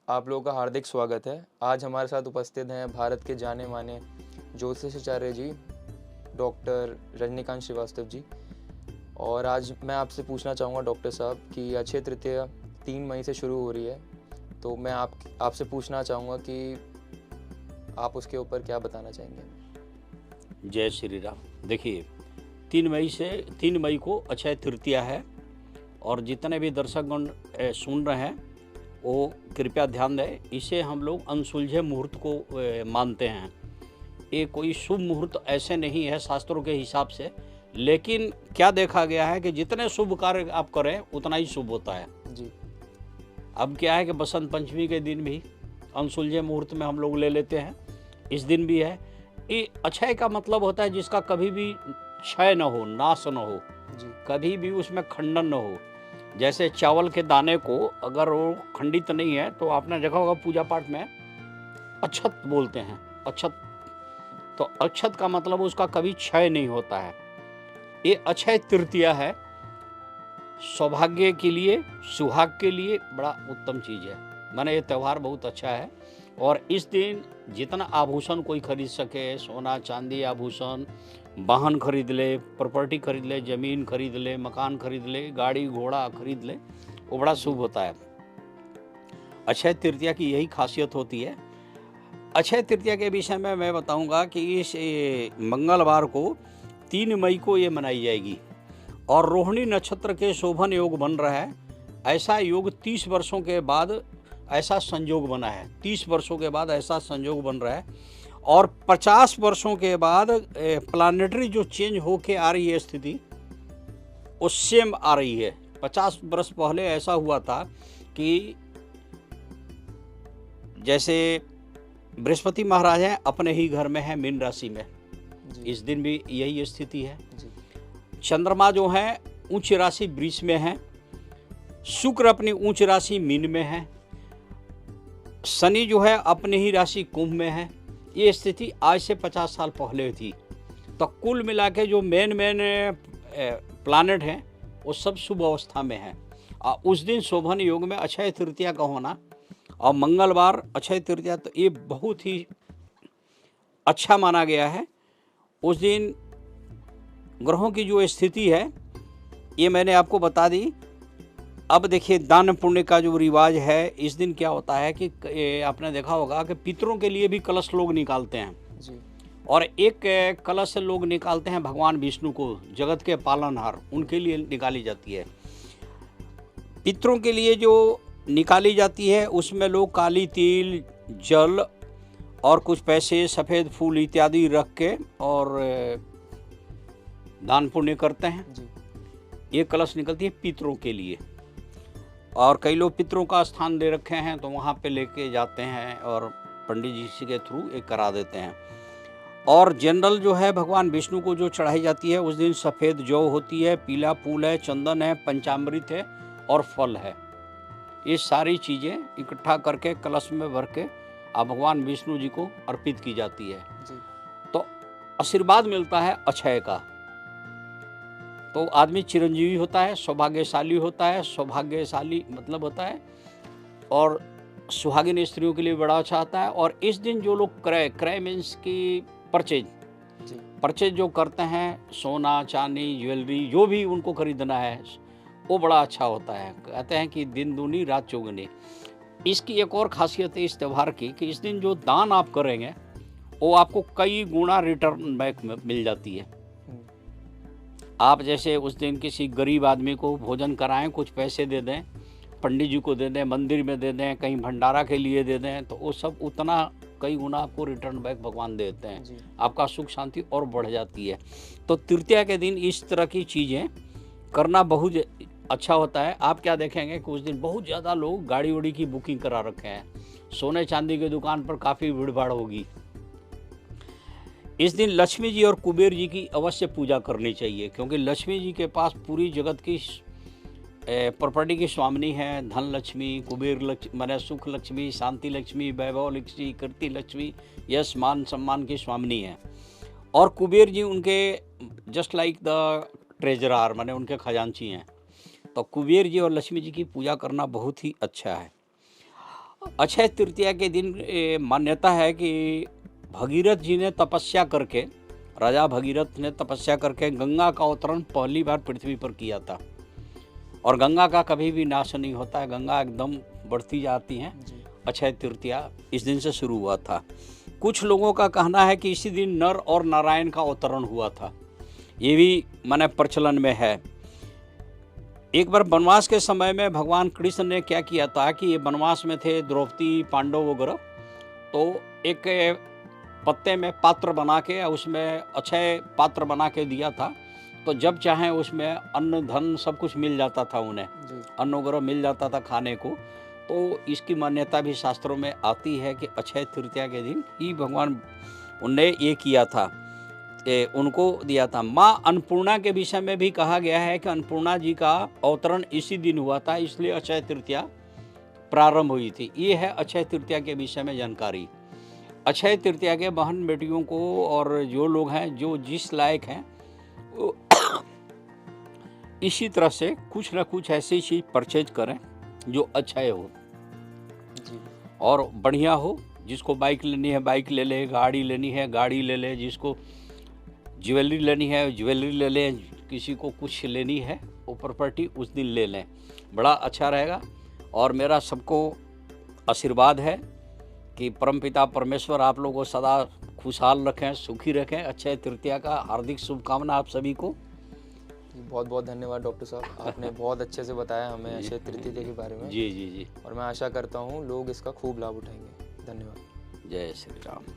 आप लोगों का हार्दिक स्वागत है। आज हमारे साथ उपस्थित हैं भारत के जाने माने ज्योतिषाचार्य जी, डॉक्टर रजनीकांत श्रीवास्तव जी। और आज मैं आपसे पूछना चाहूँगा डॉक्टर साहब कि अक्षय तृतीया 3 मई से शुरू हो रही है, तो मैं आपसे पूछना चाहूँगा कि आप उसके ऊपर क्या बताना चाहेंगे? जय श्री राम। देखिए, 3 मई को अक्षय तृतीया है और जितने भी दर्शकगण सुन रहे हैं वो कृपया ध्यान दें। इसे हम लोग अनसुलझे मुहूर्त को मानते हैं। ये कोई शुभ मुहूर्त ऐसे नहीं है शास्त्रों के हिसाब से, लेकिन क्या देखा गया है कि जितने शुभ कार्य आप करें उतना ही शुभ होता है। जी। अब क्या है कि बसंत पंचमी के दिन भी अनसुलझे मुहूर्त में हम लोग ले लेते हैं, इस दिन भी है। ये अक्षय का मतलब होता है जिसका कभी भी क्षय न हो, नाश न हो, जी। कभी भी उसमें खंडन न हो। जैसे चावल के दाने को अगर वो खंडित नहीं है तो आपने देखा होगा पूजा पाठ में अक्षत बोलते हैं, अक्षत। तो अक्षत का मतलब उसका कभी क्षय नहीं होता है। ये अक्षय तृतीया है, सौभाग्य के लिए, सुहाग के लिए बड़ा उत्तम चीज़ है। माने ये त्यौहार बहुत अच्छा है। और इस दिन जितना आभूषण कोई खरीद सके, सोना चांदी आभूषण, वाहन खरीद ले, प्रॉपर्टी खरीद ले, ज़मीन खरीद ले, मकान खरीद ले, गाड़ी घोड़ा खरीद ले, वो बड़ा शुभ होता है। अक्षय तृतीया की यही खासियत होती है। अक्षय तृतीया के विषय में मैं बताऊंगा कि इस मंगलवार को 3 मई को ये मनाई जाएगी और रोहिणी नक्षत्र के शोभन योग बन रहा है। ऐसा योग 30 वर्षों के बाद ऐसा संयोग बना है। 30 वर्षों के बाद ऐसा संयोग बन रहा है और 50 वर्षों के बाद प्लानेटरी जो चेंज होके आ रही है स्थिति, वो सेम आ रही है। 50 वर्ष पहले ऐसा हुआ था कि जैसे बृहस्पति महाराज हैं अपने ही घर में है मीन राशि में, इस दिन भी यही स्थिति है। चंद्रमा जो है उच्च राशि वृष में है, शुक्र अपनी उच्च राशि मीन में है, शनि जो है अपनी ही राशि कुंभ में है। ये स्थिति आज से 50 साल पहले थी। तो कुल मिला के जो मेन प्लानेट हैं वो सब शुभ अवस्था में हैं। उस दिन शोभन योग में अक्षय तृतीया का होना और मंगलवार अक्षय तृतीया, तो ये बहुत ही अच्छा माना गया है। उस दिन ग्रहों की जो स्थिति है ये मैंने आपको बता दी। अब देखिए, दान पुण्य का जो रिवाज है, इस दिन क्या होता है कि आपने देखा होगा कि पितरों के लिए भी कलश लोग निकालते हैं जी। और एक कलश लोग निकालते हैं भगवान विष्णु को, जगत के पालनहार, उनके लिए निकाली जाती है। पितरों के लिए जो निकाली जाती है उसमें लोग काली तिल, जल और कुछ पैसे, सफ़ेद फूल इत्यादि रख के और दान पुण्य करते हैं। जी। ये कलश निकलती है पितरों के लिए और कई लोग पितरों का स्थान दे रखे हैं तो वहाँ पे लेके जाते हैं और पंडित जी के थ्रू एक करा देते हैं। और जनरल जो है भगवान विष्णु को जो चढ़ाई जाती है उस दिन सफ़ेद जौ होती है, पीला फूल है, चंदन है, पंचामृत है और फल है। ये सारी चीज़ें इकट्ठा करके कलश में भर के भगवान विष्णु जी को अर्पित की जाती है। जी। तो आशीर्वाद मिलता है अक्षय का, तो आदमी चिरंजीवी होता है, सौभाग्यशाली होता है। सौभाग्यशाली मतलब होता है और सुहागिन स्त्रियों के लिए बड़ा अच्छा आता है। और इस दिन जो लोग क्रय मीन्स की परचेज जो करते हैं, सोना चांदी ज्वेलरी जो भी उनको खरीदना है, वो बड़ा अच्छा होता है। कहते हैं कि दिन दूनी रात चौगुनी। इसकी एक और खासियत है इस त्यौहार की कि इस दिन जो दान आप करेंगे वो आपको कई गुना रिटर्न बैक में मिल जाती है। आप जैसे उस दिन किसी गरीब आदमी को भोजन कराएं, कुछ पैसे दे दें, पंडित जी को दे दें, मंदिर में दे दें, कहीं भंडारा के लिए दे दें, तो वो सब उतना कई गुना आपको रिटर्न बैक भगवान देते हैं। आपका सुख शांति और बढ़ जाती है। तो तृतीया के दिन इस तरह की चीज़ें करना बहुत अच्छा होता है। आप क्या देखेंगे कि उस दिन बहुत ज़्यादा लोग गाड़ी उड़ी की बुकिंग करा रखे हैं। सोने चांदी की दुकान पर काफ़ी भीड़ भाड़ होगी। इस दिन लक्ष्मी जी और कुबेर जी की अवश्य पूजा करनी चाहिए, क्योंकि लक्ष्मी जी के पास पूरी जगत की प्रॉपर्टी की स्वामिनी है। धन लक्ष्मी, कुबेर लक्ष्मी माने सुख लक्ष्मी, शांति लक्ष्मी, वैभव लक्ष्मी, कीर्ति लक्ष्मी, यश मान सम्मान की स्वामिनी है। और कुबेर जी उनके जस्ट लाइक द ट्रेजरार माने उनके खजांची हैं। तो कुबेर जी और लक्ष्मी जी की पूजा करना बहुत ही अच्छा है। अक्षय तृतीया के दिन मान्यता है कि भगीरथ जी ने तपस्या करके, राजा भगीरथ ने तपस्या करके गंगा का अवतरण पहली बार पृथ्वी पर किया था। और गंगा का कभी भी नाश नहीं होता है, गंगा एकदम बढ़ती जाती हैं। जी अक्षय तृतीया इस दिन से शुरू हुआ था। कुछ लोगों का कहना है कि इसी दिन नर और नारायण का अवतरण हुआ था, ये भी माने प्रचलन में है। एक बार वनवास के समय में भगवान कृष्ण ने क्या किया था कि ये वनवास में थे द्रौपदी, पांडव वगैरह, तो एक पत्ते में पात्र बना के उसमें अक्षय पात्र बना के दिया था। तो जब चाहें उसमें अन्न धन सब कुछ मिल जाता था उन्हें, जी अन्न वगैरह मिल जाता था खाने को। तो इसकी मान्यता भी शास्त्रों में आती है कि अक्षय तृतीया के दिन ही भगवान उनने ये किया था, उनको दिया था। माँ अन्नपूर्णा के विषय में भी कहा गया है कि अन्नपूर्णा जी का अवतरण इसी दिन हुआ था, इसलिए अक्षय तृतीया प्रारंभ हुई थी। ये है अक्षय तृतीया के विषय में जानकारी। अक्षय तृतीया के बहन बेटियों को और जो लोग हैं जो जिस लायक हैं वो इसी तरह से कुछ ना कुछ ऐसी चीज़ परचेज करें जो अक्षय हो जी और बढ़िया हो। जिसको बाइक लेनी है बाइक ले ले, गाड़ी लेनी है गाड़ी ले ले, जिसको ज्वेलरी लेनी है ज्वेलरी ले लें, किसी को कुछ लेनी है वो प्रॉपर्टी उस दिन ले लें, बड़ा अच्छा रहेगा। और मेरा सबको आशीर्वाद है कि परमपिता परमेश्वर आप लोगों को सदा खुशहाल रखें, सुखी रखें। अक्षय तृतीया का हार्दिक शुभकामना आप सभी को। बहुत बहुत धन्यवाद डॉक्टर साहब, आपने बहुत अच्छे से बताया हमें अक्षय तृतीया के बारे में। जी जी जी, और मैं आशा करता हूँ लोग इसका खूब लाभ उठाएंगे। धन्यवाद। जय श्री राम।